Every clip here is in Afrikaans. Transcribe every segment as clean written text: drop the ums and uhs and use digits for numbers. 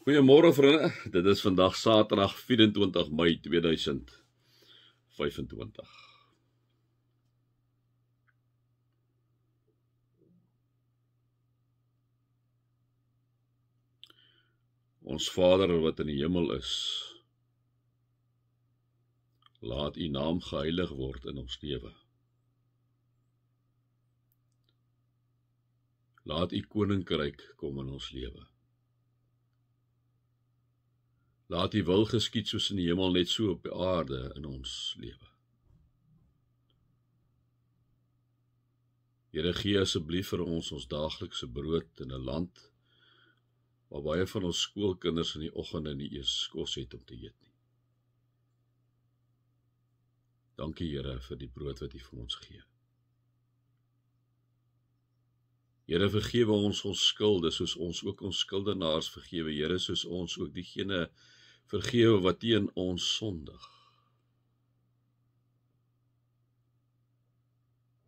Goeiemôre vriende, dit is vandag Saterdag 24 Mei 2025. Ons Vader wat in die hemel is, laat U naam geheilig word in ons lewe. Laat U koninkryk kom in ons lewe. Laat U wil geskied soos in die hemel net so op die aarde in ons lewe. Here, gee asseblief vir ons daaglikse brood in 'n land waar baie van ons skoolkinders in die oggend nie eers kos het om te eet nie. Dankie Here vir die brood wat U vir ons gee. Here, vergewe ons skulde, soos ons ook ons skuldenaars vergewe, Here, soos ons ook diegene vergewe wat teen ons sondig.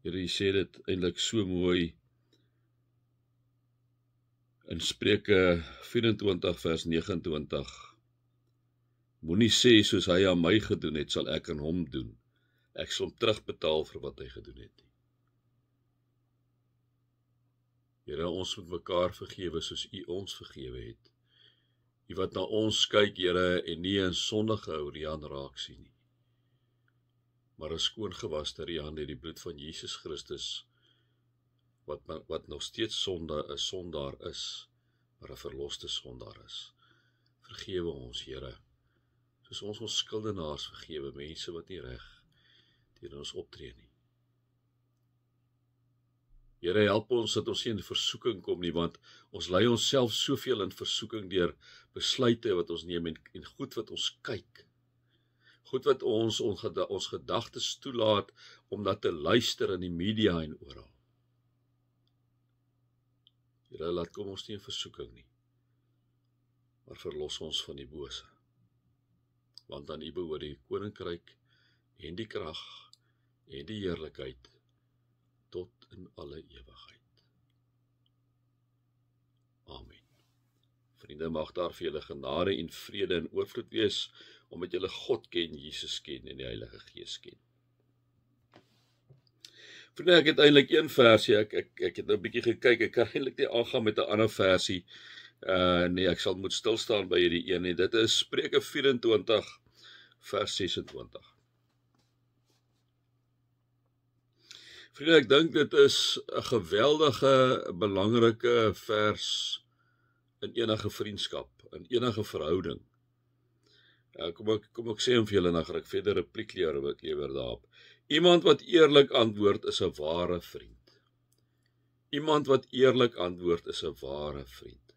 Here, U sê dit eintlik so mooi in Spreuke 24 vers 29. Moenie sê soos hy aan my gedoen het, sal ek aan hom doen. Ek sal hom terugbetaal vir wat hy gedoen het. Here, ons moet mekaar vergewe soos U ons vergewe het. U wat na ons kyk, Here, en nie in sondige ou Rian raak sien nie, maar 'n skoongewaste Rian deur die bloed van Jesus Christus, wat nog steeds sondaar is, maar 'n verloste sondaar is. Vergewe ons, Here, soos ons skuldenaars vergewe, mense wat nie reg teen ons optree nie. Here, help ons dat ons nie in versoeking kom nie, want ons lei onsself soveel in versoeking deur besluite wat ons neem en goed wat ons kyk. Goed wat ons gedagtes toelaat om dat te luister in die media en oral. Here, laat kom ons nie in versoeking nie, maar verlos ons van die bose. Want aan U behoort die koninkryk en die krag en die heerlikheid tot in alle ewigheid. Amen. Vriende, mag daar vir julle genade en vrede en oorvloed wees, omdat julle God ken, Jesus ken en die Heilige Gees ken. Vriende, ek het eintlik een versie, ek het nou 'n bietjie gekyk, ek kan eintlik nie aangaan met 'n ander versie, nee, ek sal moet stilstaan by hierdie een, en dit is Spreuke 24 vers 26. Vriende, ek dink dit is 'n geweldige, belangrike vers in enige vriendskap, in enige verhouding. Kom ek sê hom vir julle, en dan gaan ek verder repliek lewer daarop. Iemand wat eerlik antwoord is 'n ware vriend. Iemand wat eerlik antwoord is 'n ware vriend.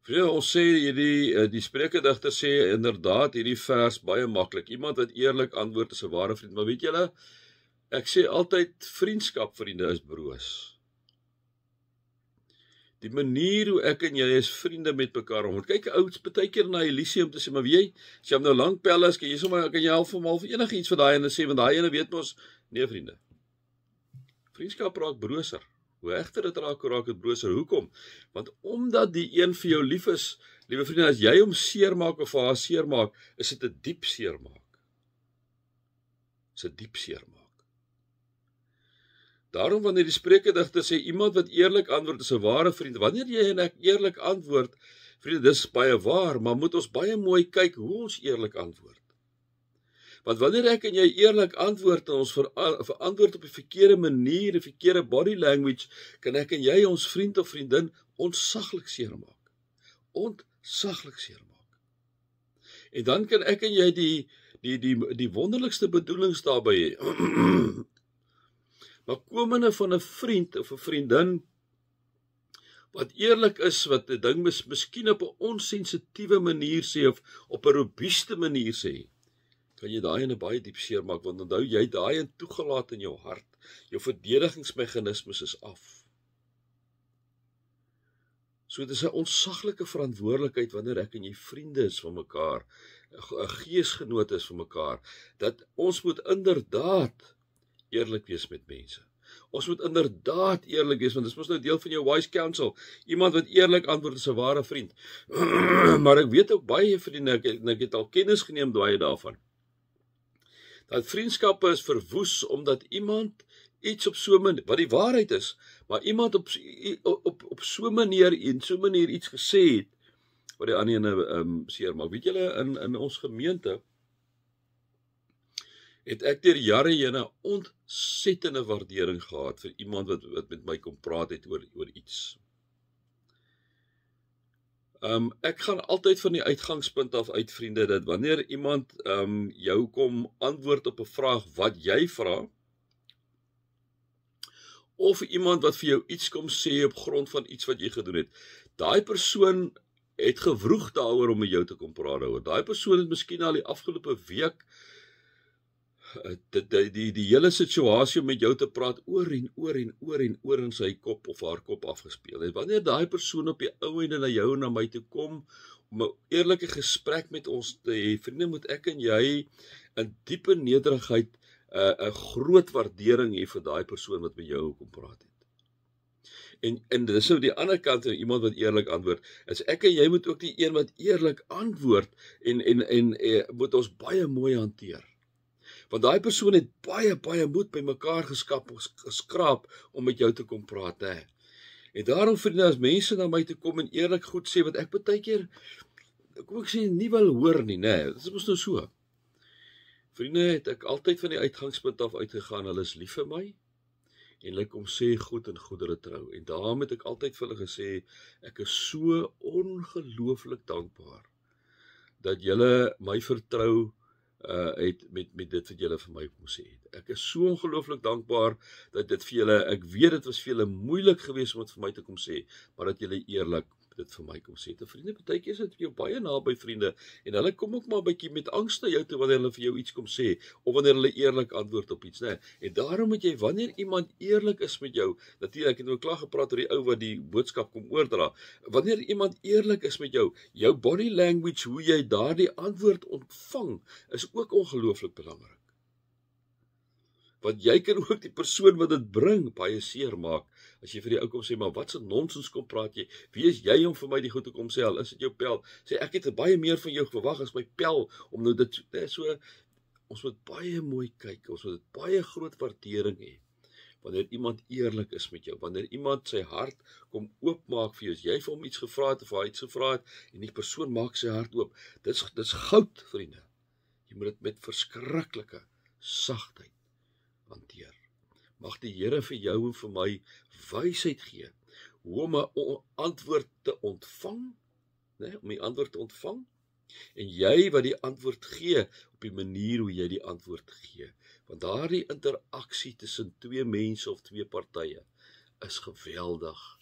Vriende, ons sê die Spreukedigter sê inderdaad hierdie vers baie maklik. Iemand wat eerlik antwoord is 'n ware vriend. Maar weet julle, ek sê altyd vriendskap, vriende, is broos. Die manier hoe ek en jy as vriende met mekaar omgaan. Kyk, ouds baie keer na Elise om te sê, maar wie, as jy hom nou lank pel is, kan jy help hom al vir enige iets vir daai ene sê, want daai ene weet mos, nee vriende. Vriendskap raak broser. Hoe egter dit raak dit broser. Hoekom? Want omdat die een vir jou lief is, liewe vriende, as jy hom seermaak of vir haar seermaak, is dit 'n diep seermaak. Is 'n diep seermaak. Daarom wanneer die Spreukedigter sê, iemand wat eerlik antwoord is 'n ware vriend. Wanneer jy en ek eerlik antwoord, vriende, dis baie waar, maar moet ons baie mooi kyk hoe ons eerlik antwoord. Want wanneer ek en jy eerlik antwoord en ons verantwoord op die verkeerde manier, die verkeerde body language, kan ek en jy ons vriend of vriendin ontsaglik seermaak. Ontsaglik seermaak. En dan kan ek en jy die wonderlikste bedoelings daarby hê. Maar komende van 'n vriend of 'n vriendin wat eerlik is, wat 'n ding miskien op 'n onsensitiewe manier sê of op 'n robuuste manier sê, kan jy daai in 'n baie diep seermaak, want onthou jy daai in toegelaat in jou hart. Jou verdedigingsmeganismes is af. So dit is 'n ontsaglike verantwoordelikheid wanneer ek en jy vriende is van mekaar, 'n geesgenoot is van mekaar, dat ons moet inderdaad eerlik wees met mense. Ons moet inderdaad eerlik wees, want dit is mos nou deel van jou wise counsel. Iemand wat eerlik antwoord is 'n ware vriend. Maar ek weet ook baie vriende, ek het al kennis geneem baie daarvan, dat vriendskappe is verwoes omdat iemand iets op so 'n manier, wat die waarheid is, maar iemand op so 'n manier iets gesê het wat die ander ene seer maak. Weet julle, in ons gemeente het ek deur jare heen 'n ontsettende waardering gehad vir iemand wat met my kom praat het oor iets. Ek gaan altyd van die uitgangspunt af uit, vriende, dat wanneer iemand jou kom antwoord op 'n vraag wat jy vra, of iemand wat vir jou iets kom sê op grond van iets wat jy gedoen het, daai persoon het gewroeg daaroor om met jou te kom praat daaroor. Daai persoon het miskien al die afgelope week die hele situasie om met jou te praat oor in sy kop of haar kop afgespeel. En wanneer daai persoon op die ou einde na jou en na my toe kom om 'n eerlike gesprek met ons te hê, vriende, moet ek en jy in diepe nederigheid 'n groot waardering hê vir daai persoon wat met jou kom praat het. En dis nou die ander kant, iemand wat eerlik antwoord, is ek en jy moet ook die een wat eerlik antwoord en moet ons baie mooi hanteer. Want daai persoon het baie moed by mekaar geskraap om met jou te kom praat, hè. En daarom, vriende, as mense na my toe kom en eerlik goed sê, wat ek baie keer, kom ek sê, nie wil hoor nie, né? Dit is mos nou so. Vriende, het ek altyd van die uitgangspunt af uitgegaan, hulle is lief vir my, en hulle kom sê goed en goedere trou. En daarom het ek altyd vir hulle gesê, ek is so ongelooflik dankbaar, dat julle my vertrou het met dit wat julle vir my kom sê het. Ek is so ongelooflik dankbaar dat dit vir julle, ek weet dit was vir julle moeilik geweest om dit vir my te kom sê, maar dat julle eerlik dit vir my kom sê. Te vriende, baie keer is dit jou baie naby vriende, en hulle kom ook maar 'n bietjie met angs na jou toe wanneer hulle vir jou iets kom sê, of wanneer hulle eerlik antwoord op iets, né? En daarom moet jy, wanneer iemand eerlik is met jou, natuurlik, ek het nou klaar gepraat oor die ou wat die boodskap kom oordra, wanneer iemand eerlik is met jou body language, hoe jy daardie antwoord ontvang, is ook ongelooflik belangrik. Want jy kan ook die persoon wat dit bring baie seer maak, as jy vir die ou kom sê, maar wat se nonsens kom praat jy, wie is jy om vir my die goed te kom sê, al is dit jou pel, sê ek het baie meer van jou verwag as my pel, om nou dit so, ons moet baie mooi kyk, ons moet baie groot waardering hê, wanneer iemand eerlik is met jou, wanneer iemand sy hart kom oopmaak vir jou, as jy vir hom iets gevra het, of hy iets gevra het, en die persoon maak sy hart oop, dis goud, vriende, jy moet dit met verskriklike sagtheid hanteer. Mag die Here vir jou en vir my wysheid gee, hoe om 'n antwoord te ontvang, né, om die antwoord te ontvang, en jy wat die antwoord gee, op die manier hoe jy die antwoord gee. Want daardie interaksie tussen twee mense of twee partye is geweldig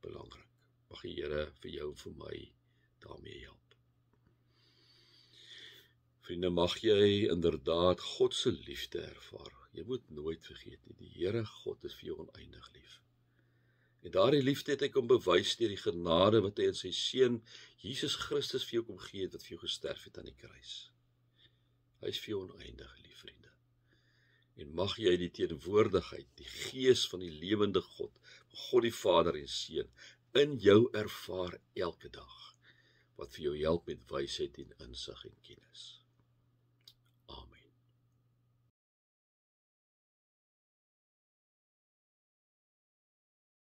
belangrik. Mag die Here vir jou en vir my daarmee help. Vriende, mag jy inderdaad God se liefde ervaar. Jy moet nooit vergeet nie, die Here God is vir jou oneindig lief. En daardie liefde het hy kom bewys deur die genade wat hy in sy seun Jesus Christus vir jou kom gee het, wat vir jou gesterf het aan die kruis. Hy is vir jou oneindig lief, vriende. En mag jy die teenwoordigheid, die gees van die lewende God, God die Vader en Seun, in jou ervaar elke dag, wat vir jou help met wysheid en insig en kennis.